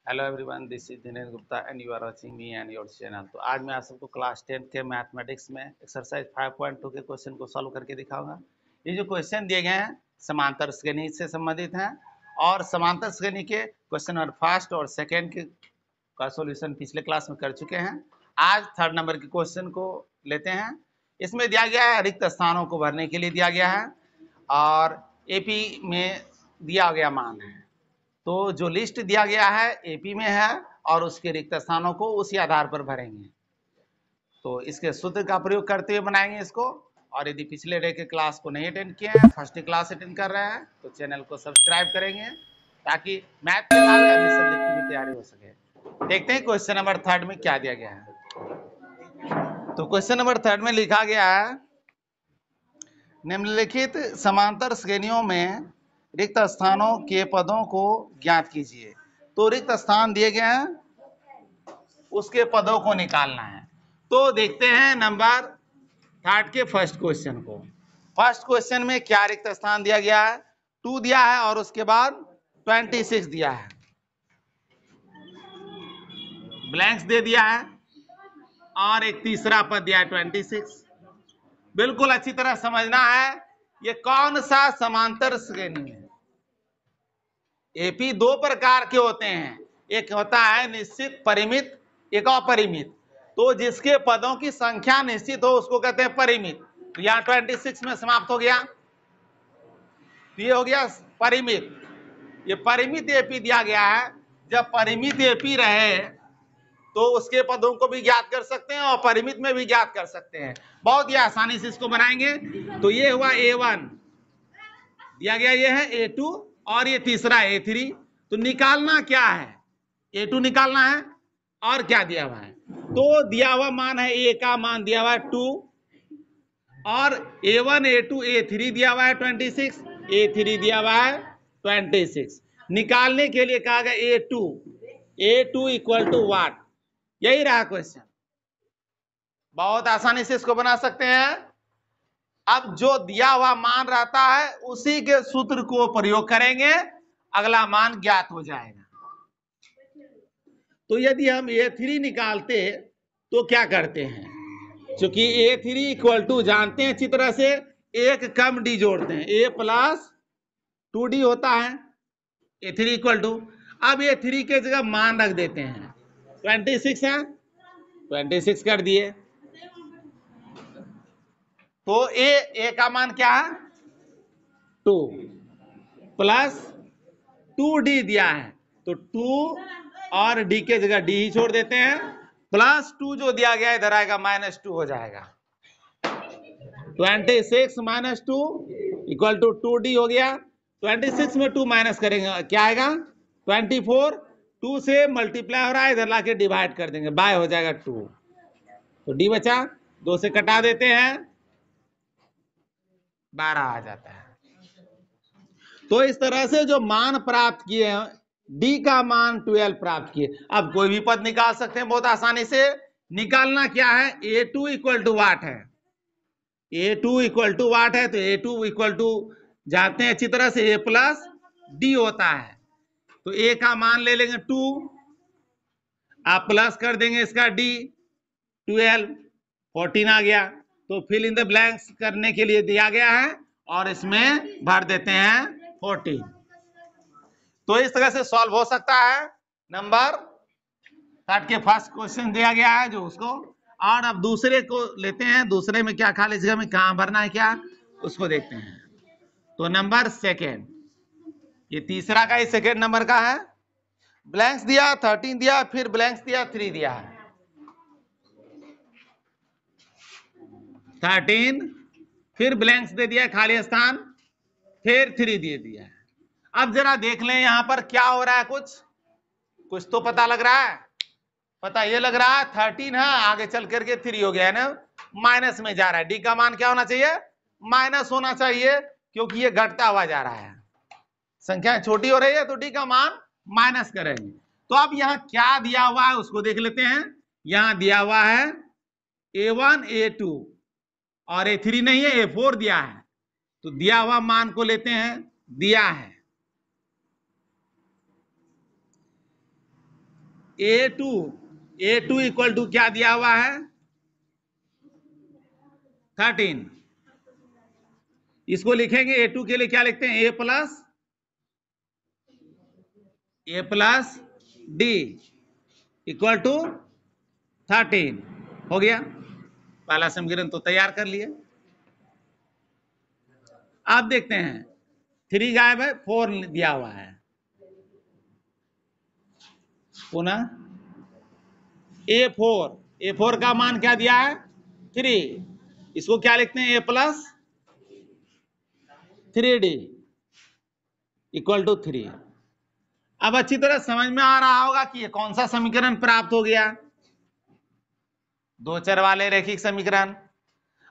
Hello everyone, this is Dinesh Gupta and you are watching me and your channel. तो आज मैं आप सबको क्लास 10 के मैथमेटिक्स में एक्सरसाइज 5.2 के क्वेश्चन को सॉल्व करके दिखाऊंगा। ये जो क्वेश्चन दिए गए हैं समांतर श्रेणी से संबंधित हैं और समांतर श्रेणी के क्वेश्चन नंबर फर्स्ट और सेकेंड के का सॉल्यूशन पिछले क्लास में कर चुके हैं। आज थर्ड नंबर के क्वेश्चन को लेते हैं। इसमें दिया गया है रिक्त स्थानों को भरने के लिए दिया गया है और एपी में दिया गया मान है। तो जो लिस्ट दिया गया है एपी में है और उसके रिक्त स्थानों को उसी आधार पर भरेंगे। तो इसके सूत्र का प्रयोग करते हुए बनाएंगे इसको। और यदि पिछले डे के क्लास को नहीं अटेंड किए हैं, फर्स्ट क्लास अटेंड कर रहे हैं, तो चैनल को सब्सक्राइब करेंगे ताकि मैथ के बाद अन्य सब्जेक्ट की भी तैयारी हो सके। देखते हैं क्वेश्चन नंबर थर्ड में क्या दिया गया है। तो क्वेश्चन नंबर थर्ड में लिखा गया है, निम्नलिखित समांतर श्रेणियों में रिक्त स्थानों के पदों को ज्ञात कीजिए। तो रिक्त स्थान दिए गए हैं, उसके पदों को निकालना है। तो देखते हैं नंबर थर्ड के फर्स्ट क्वेश्चन को। फर्स्ट क्वेश्चन में क्या रिक्त स्थान दिया गया है? 2 दिया है और उसके बाद 26 दिया है, ब्लैंक्स दे दिया है और एक तीसरा पद दिया है 26। बिल्कुल अच्छी तरह समझना है ये कौन सा समांतर श्रेणी है। एपी दो प्रकार के होते हैं, एक होता है निश्चित परिमित, एक अपरिमित। तो जिसके पदों की संख्या निश्चित हो उसको कहते हैं परिमित। तो यहाँ 26 में समाप्त हो गया, तो ये हो गया परिमित। ये परिमित एपी दिया गया है। जब परिमित एपी रहे तो उसके पदों को भी ज्ञात कर सकते हैं और परिमित में भी ज्ञात कर सकते हैं। बहुत ही आसानी से इसको बनाएंगे। तो ये हुआ A1 दिया गया, ये है A2 और ये तीसरा A3। तो निकालना क्या है? A2 निकालना है और क्या दिया हुआ है? तो दिया हुआ मान है A का मान दिया हुआ है 2 और A1 A2 A3 दिया हुआ है 26, A3 दिया हुआ है 26। निकालने के लिए कहा गया A2 इक्वल टू व्हाट? यही रहा क्वेश्चन। बहुत आसानी से इसको बना सकते हैं। अब जो दिया हुआ मान रहता है उसी के सूत्र को प्रयोग करेंगे, अगला मान ज्ञात हो जाएगा। तो यदि हम A3 निकालते तो क्या करते हैं? क्योंकि A3 इक्वल टू जानते हैं अच्छी तरह से, एक कम डी जोड़ते हैं, A प्लस 2D होता है A3 इक्वल टू। अब A3 के जगह मान रख देते हैं, 26 है, 26 कर दिए। तो A का मान क्या है? 2 प्लस 2D दिया है, तो 2 और D के जगह D ही छोड़ देते हैं। प्लस 2 जो दिया गया इधर आएगा, -2 हो जाएगा। 26 माइनस 2 इक्वल टू 2D हो गया। 26 में 2 माइनस करेंगे, क्या आएगा? 24। 2 से मल्टीप्लाई हो रहा है, इधर लाके डिवाइड कर देंगे, बाय हो जाएगा 2। तो D बचा, 2 से कटा देते हैं, 12 आ जाता है। तो इस तरह से जो मान प्राप्त किए हैं, D का मान 12 प्राप्त किए। अब कोई भी पद निकाल सकते हैं बहुत आसानी से। निकालना क्या है? A2 इक्वल टू वाट है, A2 इक्वल टू वाट है। तो A2 इक्वल टू जानते हैं अच्छी तरह से, A प्लस D होता है। तो A का मान ले लेंगे 2, आप प्लस कर देंगे इसका D, 12, 14 आ गया। तो फिल इन द ब्लैंक्स करने के लिए दिया गया है और इसमें भर देते हैं 14। तो इस तरह से सॉल्व हो सकता है। नंबर थर्ड के फर्स्ट क्वेश्चन दिया गया है जो उसको। और अब दूसरे को लेते हैं, दूसरे में क्या खाली जगह में कहां भरना है क्या, उसको देखते हैं। तो नंबर सेकेंड, ये तीसरा का ही सेकेंड नंबर का है। ब्लैंक्स दिया 13 दिया, फिर ब्लैंक्स दिया 3 दिया है। 13 फिर ब्लैंक्स दे दिया खाली स्थान, फिर 3 दे दिया है। अब जरा देख लें यहां पर क्या हो रहा है, कुछ तो पता लग रहा है। पता ये लग रहा है 13 है, आगे चल करके 3 हो गया है ना, माइनस में जा रहा है। डी का मान क्या होना चाहिए? माइनस होना चाहिए, क्योंकि ये घटता हुआ जा रहा है, संख्या छोटी हो रही है, तो डी का मान माइनस करेंगे। तो अब यहाँ क्या दिया हुआ है उसको देख लेते हैं। यहां दिया हुआ है A1 A2 और A3 नहीं है, A4 दिया है। तो दिया हुआ मान को लेते हैं, दिया है A2 इक्वल टू क्या दिया हुआ है 13। इसको लिखेंगे A2 के लिए क्या लिखते हैं A plus D equal to 13 हो गया। पहला समीकरण तो तैयार कर लिए। आप देखते हैं 3 गायब है 4 दिया हुआ है। पुनः A4 का मान क्या दिया है 3। इसको क्या लिखते हैं A plus 3D equal to 3। अब अच्छी तरह समझ में आ रहा होगा कि ये कौन सा समीकरण प्राप्त हो गया, दो चर वाले रैखिक समीकरण।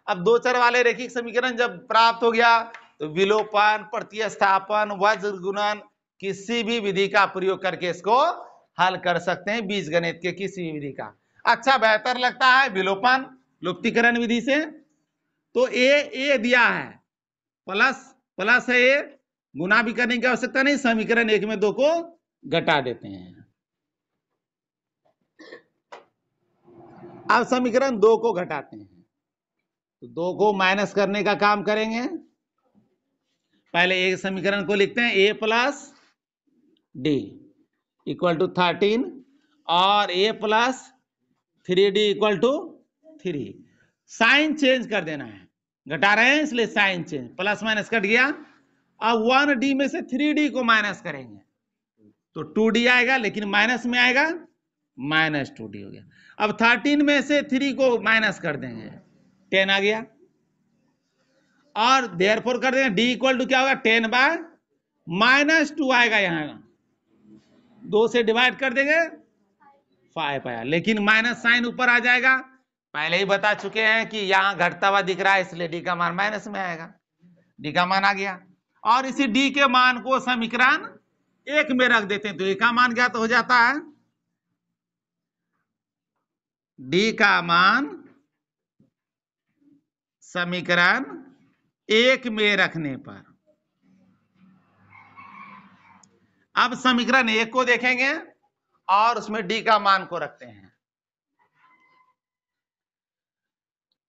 अब दो चर वाले रैखिक समीकरण जब प्राप्त हो गया तो विलोपन, प्रतिस्थापन, वज्र गुणन किसी भी विधि का प्रयोग करके इसको हल कर सकते हैं, बीजगणित के किसी भी विधि का। अच्छा बेहतर लगता है विलोपन लुप्तीकरण विधि से। तो ए दिया है प्लस है ए, गुना भी करने की आवश्यकता नहीं, समीकरण 1 में 2 को घटा देते हैं। अब समीकरण 2 को घटाते हैं तो 2 को माइनस करने का काम करेंगे। पहले एक समीकरण को लिखते हैं A plus D equal to 13 और A plus 3D equal to 3। Sign change कर देना है, घटा रहे हैं इसलिए sign change, plus minus cut गया। अब 1D में से 3D को माइनस करेंगे तो 2D आएगा, लेकिन माइनस में आएगा माइनस 2D हो गया। अब 13 में से 3 को माइनस कर देंगे 10 आ गया, और देयरफॉर कर देंगे D इक्वल टू क्या होगा 10 बाय माइनस 2 आएगा, यहां 2 से डिवाइड कर देंगे 5 आया, लेकिन माइनस साइन ऊपर आ जाएगा। पहले ही बता चुके हैं कि यहां घटता हुआ दिख रहा है इसलिए D का मान माइनस में आएगा। D का मान आ गया, और इसी D के मान को समीकरण 1 में रख देते हैं तो A का मान ज्ञात हो जाता है। D का मान समीकरण 1 में रखने पर, अब समीकरण 1 को देखेंगे और उसमें D का मान को रखते हैं।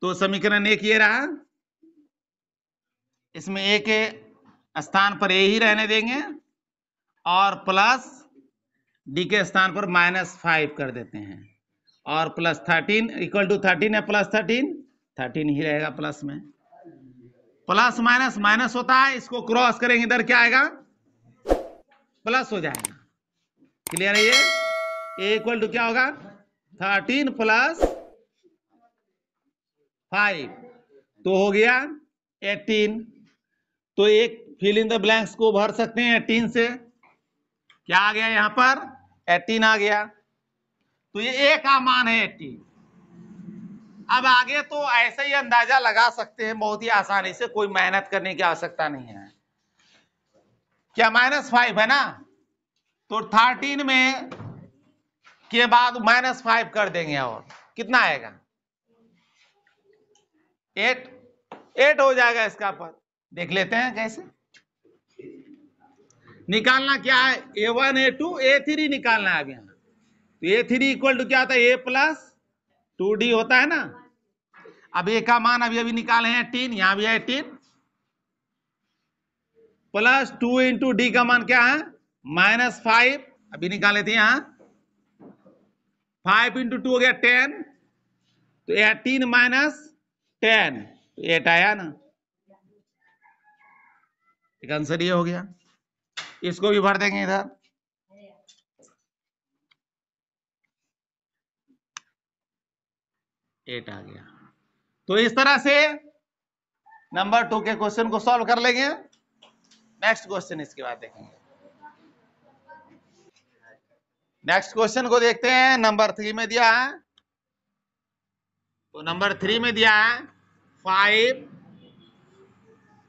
तो समीकरण 1 ये रहा, इसमें A के स्थान पर A ही रहने देंगे और प्लस D के स्थान पर -5 कर देते हैं, और प्लस 13 इक्वल टू 13 है प्लस 13 ही रहेगा प्लस में। प्लस माइनस माइनस होता है, इसको क्रॉस करेंगे इधर क्या आएगा प्लस हो जाएगा। क्लियर है ये? A इक्वल टू क्या होगा 13 प्लस 5 तो हो गया 18। तो एक फिल इन द ब्लैंक्स को भर सकते हैं 18 से, क्या आ गया यहां पर 18 आ गया, तो ये A का मान है 18। अब आगे तो ऐसे ही अंदाजा लगा सकते हैं बहुत ही आसानी से, कोई मेहनत करने की आवश्यकता नहीं है। क्या -5 है ना, तो 13 में के बाद -5 कर देंगे और कितना आएगा 8 हो जाएगा इसका पद। देख लेते हैं कैसे निकालना, क्या है A1 A2 A3 निकालना है। अब यहां तो A3 इक्वल टू क्या होता है A प्लस 2D होता है ना। अब A का मान अभी निकाले हैं 18, यहां भी है 18 प्लस 2 इंटू D का मान क्या है -5, अभी निकाले थे यहां 5 इंटू 2 हो गया 10, तो 18 माइनस 10 तो 8 आया ना, एक आंसर ये हो गया। इसको भी भर देंगे इधर, एट आ गया। तो इस तरह से नंबर 2 के क्वेश्चन को सॉल्व कर लेंगे। नेक्स्ट क्वेश्चन इसके बाद देखेंगे। नेक्स्ट क्वेश्चन को देखते हैं, नंबर 3 में दिया है। तो नंबर 3 में दिया है 5,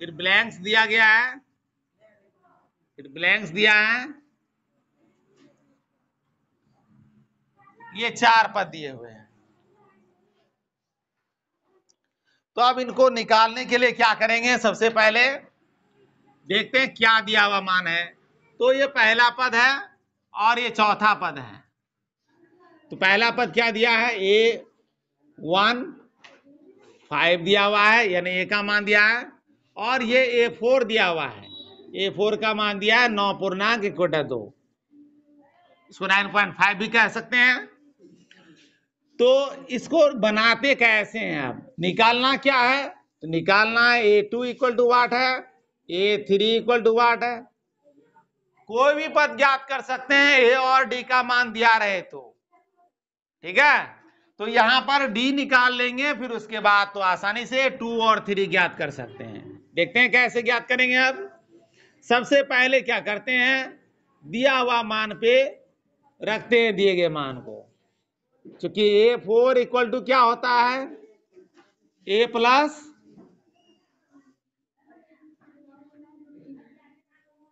फिर ब्लैंक्स दिया गया है, फिर ब्लैंक्स दिया है, ये 4 पद दिए हुए हैं। तो अब इनको निकालने के लिए क्या करेंगे, सबसे पहले देखते हैं क्या दिया हुआ मान है। तो ये पहला पद है और ये चौथा पद है। तो पहला पद क्या दिया है, A1 5 दिया हुआ है, यानी A का मान दिया है, और ये A4 दिया हुआ है, A4 का मान दिया है 9.2, इसको 9.5 भी कह सकते हैं। तो इसको बनाते कैसे हैं, आप निकालना क्या है, तो निकालना है A2 इक्वल टू वाट है, A3 इक्वल टू वाट है। कोई भी पद ज्ञात कर सकते हैं A और D का मान दिया रहे तो, ठीक है। तो यहां पर D निकाल लेंगे, फिर उसके बाद तो आसानी से 2 और 3 ज्ञात कर सकते हैं। देखते हैं कैसे ज्ञात करेंगे। अब सबसे पहले क्या करते हैं, दिया हुआ मान पे रखते हैं दिए गए मान को, क्योंकि A4 इक्वल टू क्या होता है, A प्लस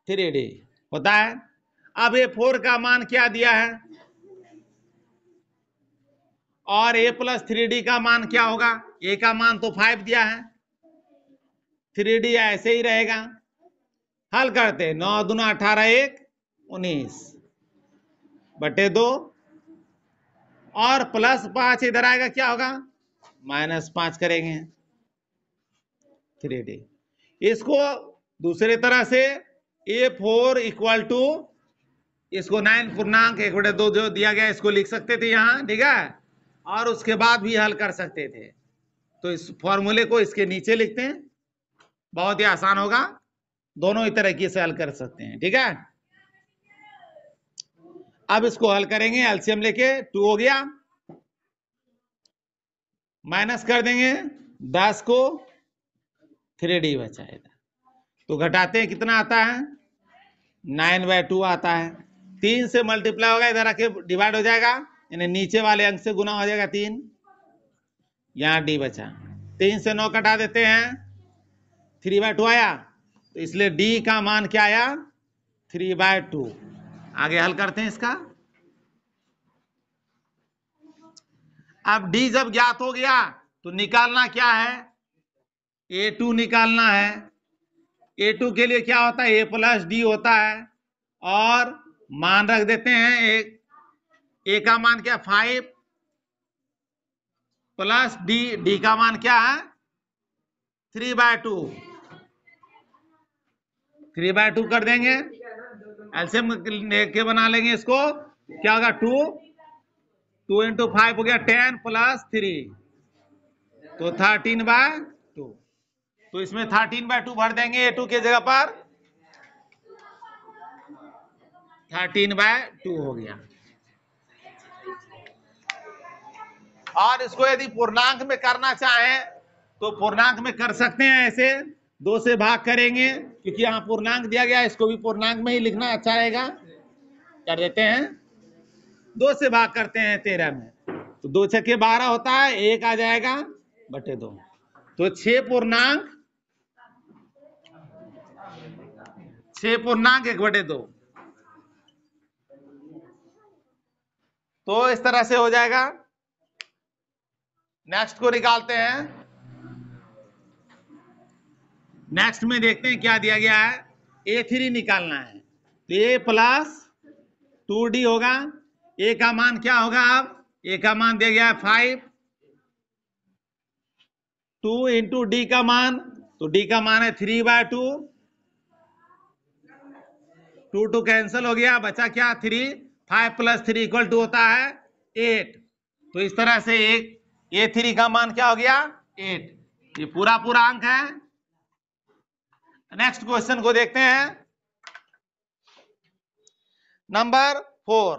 3D होता है। अब A4 का मान क्या दिया है, और A प्लस 3D का मान क्या होगा, A का मान तो 5 दिया है, 3D ऐसे ही रहेगा। हल करते, 9 दूना 18, 1 19 बटे 2, और प्लस 5 इधर आएगा, क्या होगा, -5 करेंगे 3D। इसको दूसरे तरह से A4 इक्वल टू, इसको 9.1/2 जो दिया गया इसको लिख सकते थे यहां, ठीक है, और उसके बाद भी हल कर सकते थे। तो इस फॉर्मूले को इसके नीचे लिखते हैं, बहुत ही आसान होगा, दोनों ही तरीके से हल कर सकते हैं, ठीक है। अब इसको हल करेंगे, एलसीएम लेके 2 हो गया, माइनस कर देंगे 10 को, 3D बचाएगा, तो घटाते हैं कितना आता है, 9/2 आता है। 3 से मल्टीप्लाई होगा, इधर आके डिवाइड हो जाएगा, यानी नीचे वाले अंक से गुना हो जाएगा 3, यहां D बचा। 3 से 9 कटा देते हैं, 3/2 आया, तो इसलिए D का मान क्या आया, 3/2। आगे हल करते हैं इसका। अब D जब ज्ञात हो गया तो निकालना क्या है, A2 निकालना है। A2 के लिए क्या होता है, A प्लस D होता है, और मान रख देते हैं, A का मान क्या, 5 प्लस D का मान क्या है, 3/2, 3/2 कर देंगे, एलसीएम के बना लेंगे इसको, क्या होगा, 2 इंटू 5 हो गया 10 प्लस 3, तो 13/2। तो इसमें 13/2 भर देंगे A2 के जगह पर, 13/2 हो गया। और इसको यदि पूर्णांक में करना चाहें तो पूर्णांक में कर सकते हैं, ऐसे 2 से भाग करेंगे, क्योंकि यहाँ पूर्णांक दिया गया, इसको भी पूर्णांक में ही लिखना अच्छा रहेगा। कर देते हैं, 2 से भाग करते हैं 13 में, तो 2 छक्के 12 होता है, 1 आ जाएगा बटे 2, तो 6 पूर्णांक 1/2। तो इस तरह से हो जाएगा। नेक्स्ट को निकालते हैं। नेक्स्ट में देखते हैं क्या दिया गया है, A3 निकालना है, तो A प्लस 2D होगा। A का मान क्या होगा, अब A का मान दिया गया है 5, 2 इंटू D का मान, तो D का मान है 3/2, 2 कैंसिल हो गया, बचा क्या, 3, 5 प्लस 3 इक्वल टू होता है 8। तो इस तरह से A3 का मान क्या हो गया, 8। ये पूरा अंक है। नेक्स्ट क्वेश्चन को देखते हैं, नंबर 4।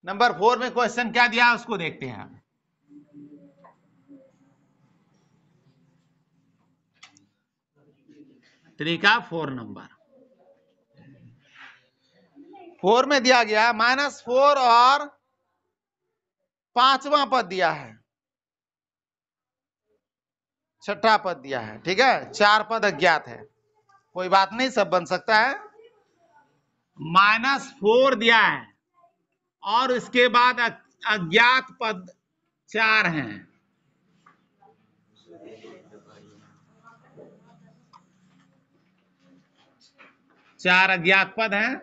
नंबर 4 में क्वेश्चन क्या दिया है उसको देखते हैं। तरीका 4 नंबर 4 में दिया गया -4 और 5वां पद दिया है, 6ठा पद दिया है, ठीक है। 4 पद अज्ञात है, कोई बात नहीं, सब बन सकता है। -4 दिया है और इसके बाद अज्ञात पद 4 हैं, चार अज्ञात पद हैं।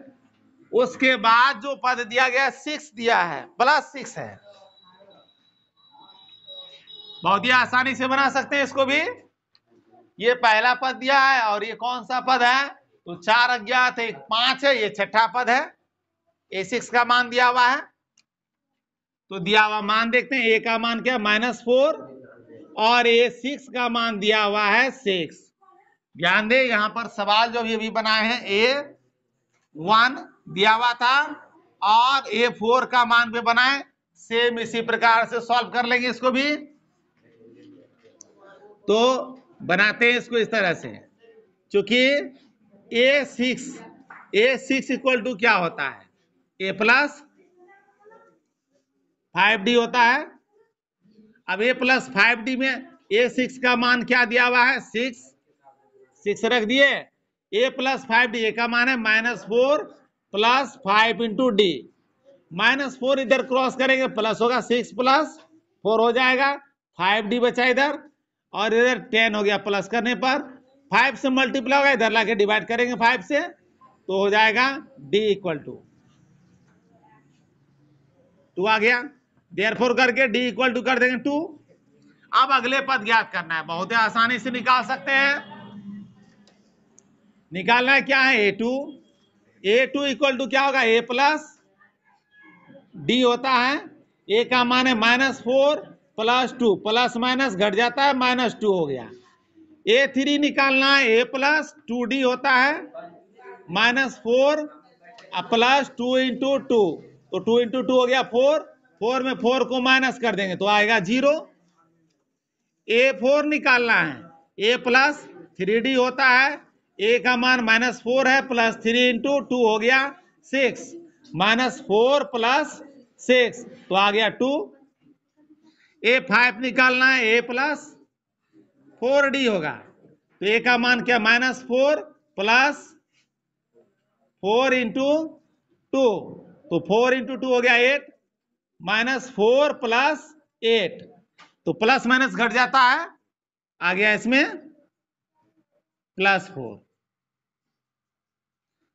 उसके बाद जो पद दिया गया 6 दिया है, +6 है, बहुत ही आसानी से बना सकते हैं इसको भी। ये पहला पद दिया है और ये कौन सा पद है, तो 4 अज्ञात है, 1 5 है, ये छठा पद है। A6 का मान दिया हुआ है, तो दिया हुआ मान देखते हैं। A का मान क्या, -4, और A6 का मान दिया हुआ है 6। ध्यान दे, यहां पर सवाल जो अभी बनाए हैं A1 दिया हुआ था और A4 का मान भी बनाए, सेम इसी प्रकार से सॉल्व कर लेंगे इसको भी। तो बनाते हैं इसको इस तरह से, क्योंकि A6 इक्वल टू क्या होता है, A प्लस 5D होता है। अब A प्लस 5D में A6 का मान क्या दिया हुआ है, 6 रख दिए। A प्लस 5D, A का मान है -4 प्लस 5 इंटू D। -4 इधर क्रॉस करेंगे, प्लस होगा, 6 प्लस 4 हो जाएगा, 5D बचा इधर, और इधर 10 हो गया प्लस करने पर। 5 से मल्टीप्लाई होगा, इधर लाके डिवाइड करेंगे 5 से, तो हो जाएगा D इक्वल टू 2 आ गया। देयरफॉर करके D इक्वल टू कर देंगे 2। अब अगले पद ज्ञात करना है, बहुत ही आसानी से निकाल सकते हैं। निकालना है क्या है, A2 इक्वल टू क्या होगा, A प्लस D होता है। A का मान है -4 प्लस 2, प्लस माइनस घट जाता है, -2 हो गया। A3 निकालना है, A प्लस 2D होता है, -4 प्लस 2 इंटू 2, तो 2 इंटू 2 हो गया 4, 4 में 4 को माइनस कर देंगे तो आएगा 0। A4 निकालना है, A प्लस 3D होता है, A का मान -4 है, प्लस 3 इंटू 2 हो गया 6, -4 प्लस 6 तो आ गया 2। A5 निकालना है, A प्लस 4D होगा, तो A का मान क्या, -4 प्लस 4 इंटू 2, तो 4 इंटू 2 हो गया 8, -4 प्लस 8, तो प्लस माइनस घट जाता है, आ गया इसमें +4।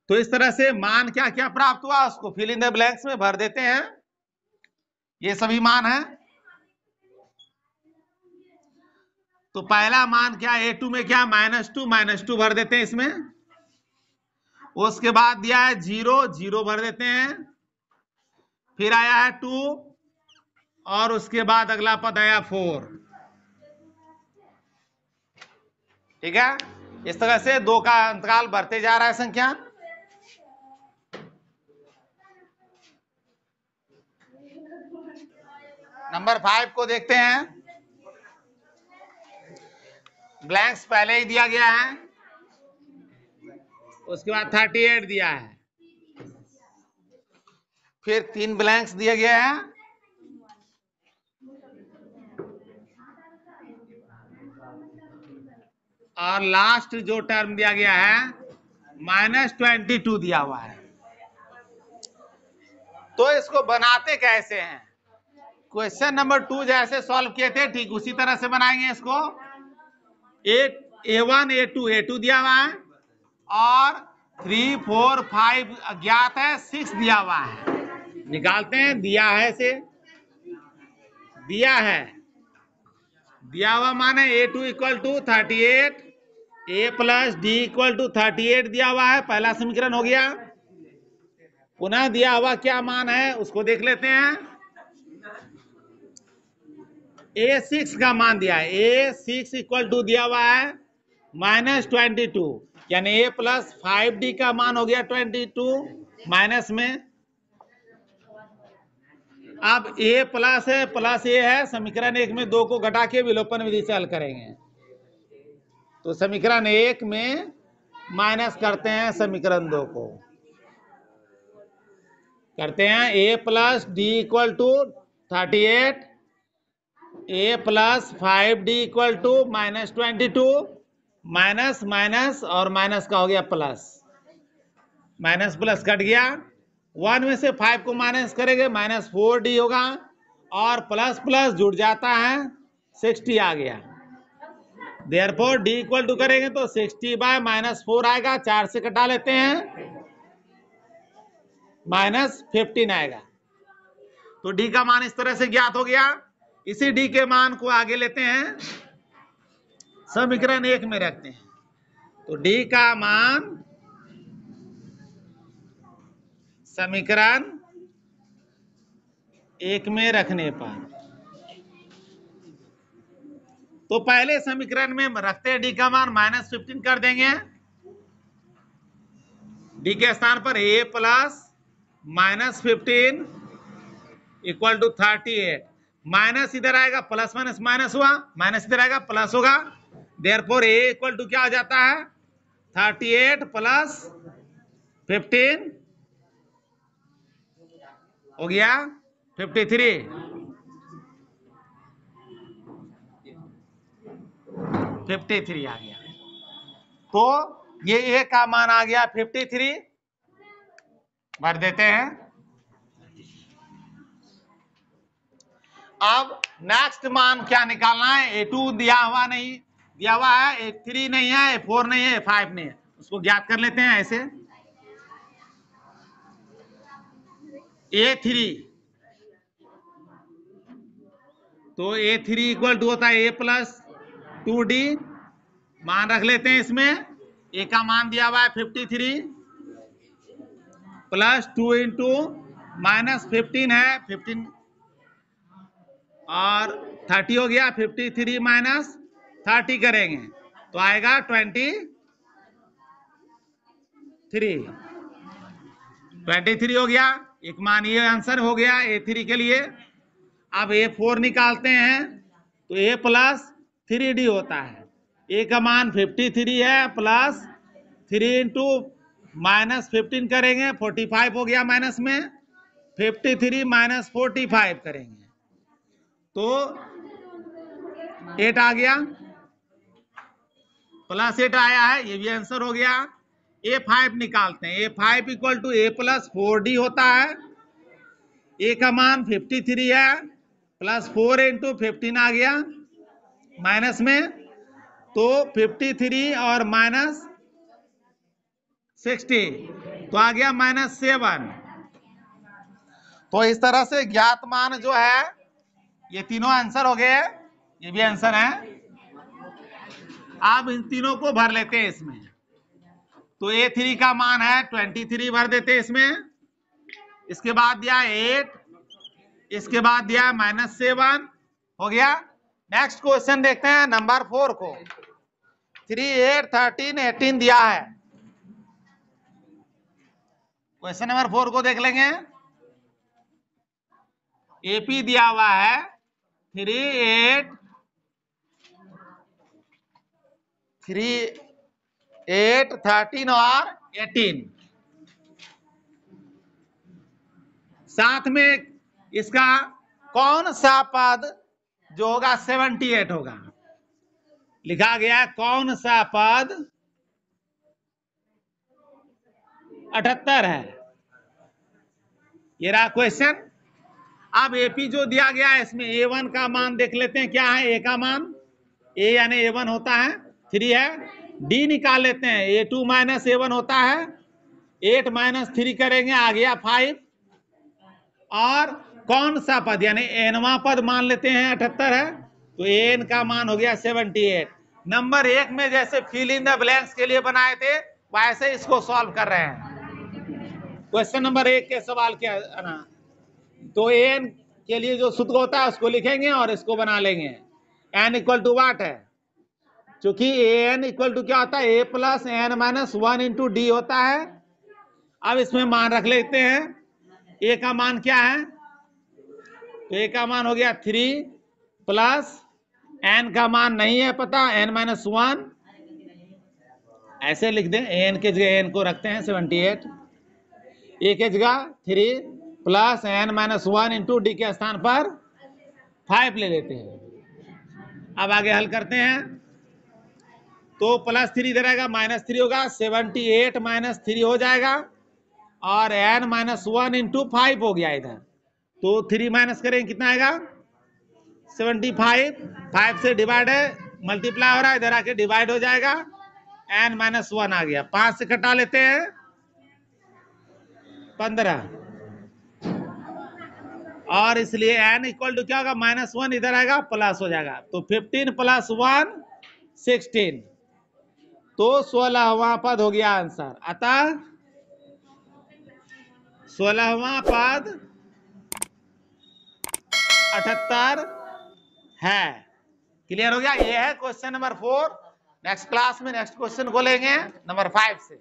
तो इस तरह से मान क्या क्या प्राप्त हुआ उसको फिल इन द ब्लैंक्स में भर देते हैं। ये सभी मान है। तो पहला मान क्या, A2 में क्या, -2 भर देते हैं इसमें। उसके बाद दिया है 0, 0 भर देते हैं। फिर आया है 2, और उसके बाद अगला पद आया 4। ठीक है, इस तरह से 2 का अंतराल बढ़ते जा रहा है संख्या। नंबर 5 को देखते हैं। ब्लैंक्स पहले ही दिया गया है, उसके बाद 38 दिया है, फिर 3 ब्लैंक्स दिए गए हैं, और लास्ट जो टर्म दिया गया है -22 दिया हुआ है। तो इसको बनाते कैसे हैं, क्वेश्चन नंबर 2 जैसे सॉल्व किए थे ठीक उसी तरह से बनाएंगे इसको। A1 A2 दिया हुआ है, और 3 4 5 अज्ञात है, 6 दिया हुआ है। निकालते हैं, दिया है से दिया है, दिया हुआ मान है A2 equal to 38, A plus D equal to 38 दिया हुआ है, पहला समीकरण हो गया। पुनः दिया हुआ क्या मान है उसको देख लेते हैं। A6 का मान दिया है, A6 इक्वल टू दिया हुआ है -22, यानी A प्लस 5D का मान हो गया 22 माइनस में। अब A प्लस है, प्लस A है, समीकरण 1 में 2 को घटा के विलोपन विधि से हल करेंगे, तो समीकरण 1 में माइनस करते हैं समीकरण 2 को, करते हैं। A plus D equal to 38, A plus 5D equal to -22, minus minus और माइनस का हो गया प्लस, माइनस प्लस कट गया। 1 में से 5 को माइनस करेंगे, -4D होगा, और प्लस प्लस जुड़ जाता है, 60 आ गया। देयरफॉर D इक्वल टू करेंगे तो 60/-4 आएगा, 4 से कटा लेते हैं, -15 आएगा। तो D का मान इस तरह से ज्ञात हो गया। इसी डी के मान को आगे लेते हैं, समीकरण 1 में रखते हैं। तो डी का मान समीकरण 1 में रखने पर, तो पहले समीकरण में रखते हैं डी का मान -15 कर देंगे, डी के स्थान पर a plus -15 equal to 38। Minus इधर आएगा, प्लस माइनस माइनस हुआ, माइनस इधर आएगा प्लस होगा, देयरफॉर a इक्वल टू क्या हो जाता है 38 प्लस 15 हो गया 53 आ गया। तो ये a का मान आ गया 53, भर देते हैं। अब नेक्स्ट मान क्या निकालना है, a2 दिया हुआ नहीं, दिया हुआ है a3 नहीं है, a4 नहीं है, a5 नहीं है, उसको ज्ञात कर लेते हैं ऐसे। a3 तो a3 इक्वल टू होता है a प्लस 2d, मान रख लेते हैं इसमें। a का मान दिया हुआ है 53 प्लस 2 इंटू -15 है 15 और 30 हो गया, 53 माइनस 30 करेंगे तो आएगा 23 हो गया। एक मान ये आंसर हो गया a3 के लिए। अब a4 निकालते हैं तो a प्लस 3d होता है, a का मान 53 है प्लस 3 इंटू -15 करेंगे 45 हो गया, माइनस में 53 माइनस 45 करेंगे तो 8 आ गया, प्लस 8 आया है, ये भी आंसर हो गया। a5 निकालते हैं, a5 equal to a plus 4d होता है, a का मान 53 है प्लस 4 इंटू 15 आ गया माइनस में, तो 53 और माइनस 60 तो आ गया -7। तो इस तरह से ज्ञात मान जो है ये तीनों आंसर हो गए, ये भी आंसर है। अब इन तीनों को भर लेते हैं इसमें। तो a3 का मान है 23, भर देते हैं इसमें। इसके बाद दिया 8, इसके बाद दिया -7 हो गया। नेक्स्ट क्वेश्चन देखते हैं नंबर 4 को। 3, 8, 13, 18 दिया है। क्वेश्चन नंबर 4 को देख लेंगे। एपी दिया हुआ है 3, 8, 13 और 18, साथ में इसका कौन सा पद जो होगा 78 होगा, लिखा गया है कौन सा पद 78 है, ये रहा क्वेश्चन। अब एपी जो दिया गया है इसमें a1 का मान देख लेते हैं, क्या है a का मान, a यानी a1 होता है 3 है, d निकाल लेते हैं, a2 माइनस a1 होता है 8 माइनस 3 करेंगे आ गया 5, और कौन सा पद यानी nवां पद मान लेते हैं 78 है, तो n का मान हो गया 78। नंबर 1 में जैसे फिल इन द ब्लैंक्स के लिए बनाए थे वैसे इसको सॉल्व कर रहे हैं। क्वेश्चन नंबर 1 के सवाल के ना, तो n के लिए जो सूत्र होता है उसको लिखेंगे और इसको बना लेंगे। n इक्वल टू वाट है, क्योंकि an इक्वल टू क्या होता है a plus n minus 1 into D होता है। अब इसमें मान रख लेते हैं, a का मान क्या है, तो a का मान हो गया 3 प्लस n का मान नहीं है पता, n माइनस 1 ऐसे लिख दें, n के जगह n को रखते हैं 78, a के जगह 3 plus n minus 1 into D के स्थान पर 5 ले लेते हैं। अब आगे हल करते हैं, तो प्लस 3 इधर आएगा -3 होगा, 78 माइनस 3 हो जाएगा, और n माइनस 1 इंटू 5 हो गया इधर, तो 3 माइनस करेंगे कितना आएगा 75, 5 से डिवाइड है मल्टीप्लाई हो रहा है, इधर आके डिवाइड हो जाएगा, n माइनस 1 आ गया, 5 से कटा लेते हैं 15, और इसलिए n इक्वल टू क्या होगा, -1 इधर आएगा प्लस हो जाएगा, तो 15 + 1 16, तो 16वां पद हो गया आंसर। अतः 16वां पद 78 है। क्लियर हो गया? ये है क्वेश्चन नंबर 4। नेक्स्ट क्लास में नेक्स्ट क्वेश्चन को लेंगे नंबर 5 से।